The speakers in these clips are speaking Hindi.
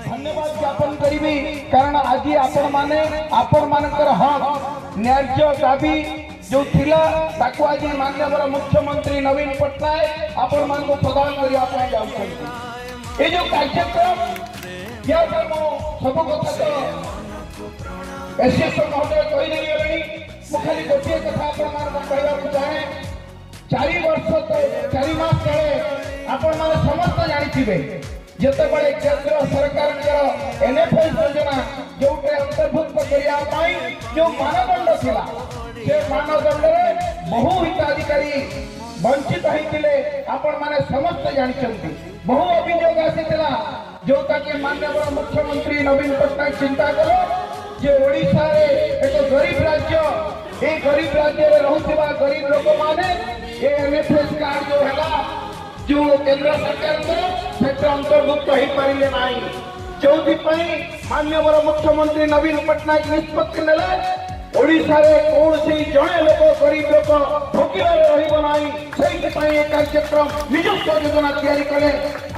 धन्यवाद ज्ञापन करी कारण आज आपण माने हक न्याय्य दाबी जो थिला ताको आज माननीय मुख्यमंत्री नवीन पट्टनायक आपण मान को प्रदान करिया पाए जाउछन। ए जो कार्यक्रम या सब कथा तो एसएस महोदय कहि देली मु खाली गोटे कथा आपण मान को कहबा चाहे 4 वर्ष तो 4 मास तले आपण माने समस्त जानिथिबे जते बड़े केंद्र सरकार एनएफएस योजना जोटे अंतर्भुक्त करिया पाई जो मानदंड थिला से मानदंड रे बहु हिताधिकारी वंचित होइतिले आपण माने समस्त जानिचंती। बहु अभियोग आसीतिला जोटा के माननीय मुख्यमंत्री नवीन पट्टनायक चिंता कलो जे ओडिसा रे एक गरीब राज्य ए गरीब राज्य रे रहउथिबा गरीब लोक माने ए एनएफएस कार्ड जो हैला जो केंद्र सरकार से अंतर्भुक्त हो पारे ना जो माननीय मुख्यमंत्री नवीन पट्टनायक निष्पत्ति नेले ओडिशा रे कौन से जड़े लोक गरीब लोक भोगिबार रहिबो नाही से कार्यक्रम निजुक्त योजना तैयारी कले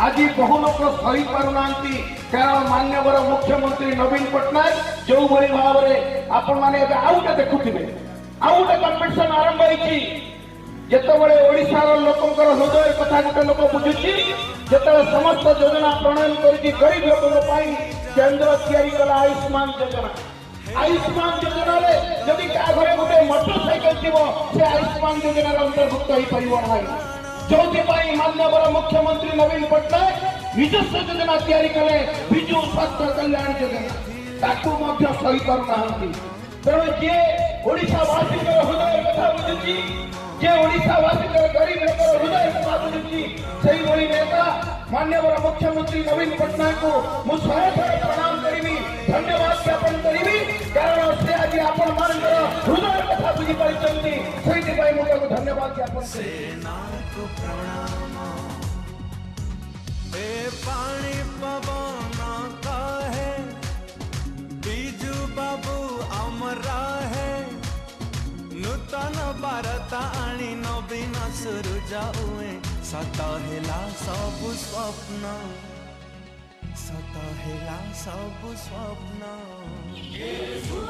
आज बहु लोक सही पारुनांती कारण माननीय मुख्यमंत्री नवीन पट्टनायक जो भली भाव में आपण माने आउटे देखुथिबे आउटे कंपटीशन आरंभ होईची जेतबळे ओडिशार लोकंकर हृदय कथा गोटे लोक बुझुची जेतबळे समस्त योजना प्रणयन करी गरीब लोक पाई केंद्र तैयारी कला आयुष्मान योजना रे यदि का घरे गोटे मोटरसाइकिल थिबो से आयुष्मान योजना रे अंतर्भुक्त होई परिबो नाही जोथि पाई माननीय मुख्यमंत्री नवीन पट्टनायक निजस्व योजना तैयारी कले बिजु स्वास्थ्य कल्याण योजना ताकू मध्य सही करू नाहंती तेणु जे ओडिशा वासी हृदय कथा बुझुची जे ओडिशा वासी गरीब लोक हृदय कथा बुझुची सही भली नेता माननीय मुख्यमंत्री नवीन पट्टनायक को मु सहथर प्रणाम करी धन्यवाद ज्ञापन करी कारण से आज आपण मानकर हृदय कथा बुझी पारिचंती सही पाई मुझे धन्यवाद ज्ञापन पानी पवन कहे बीजू बाबू अमरा है नूतन भारत आनी नवीन सूरज हुए सत हेला सबु स्वप्न सत हेला सबु स्वप्न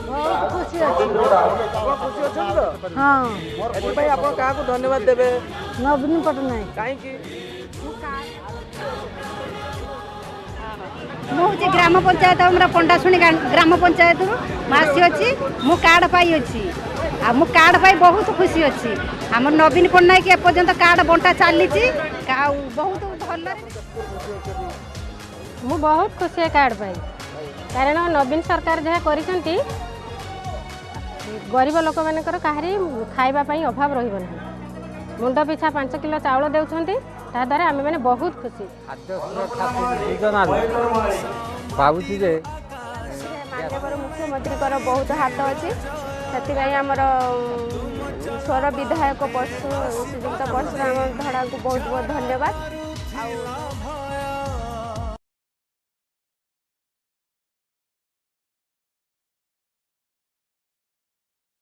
बहुत खुशी अच्छी हाँ भाई आप धन्यवाद देवे नवीन पट्टनायक कहीं मुझे ग्राम पंचायत हमारा पंडाशुणी ग्राम पंचायत आसी अच्छी मु कार्ड पाई अच्छी आ मु कार्ड पाई बहुत खुशी अच्छी आम नवीन पट्टनायक एपर्यंत कार्ड बंटा चली बहुत भल मु बहुत खुशी है कार्ड पाई कारण नवीन सरकार जहाँ कर गरीब लोक मानकर कहारी खावाई अभाव रहा मुंड पिछा 5 किलो चाउल देउछंती ता द्वारा आम मैंने बहुत खुशी भावुची जे माननीय मुख्यमंत्री बहुत हाथ अच्छी से आमर स्वर विधायक परशुराम धड़ा को बहुत बहुत धन्यवाद।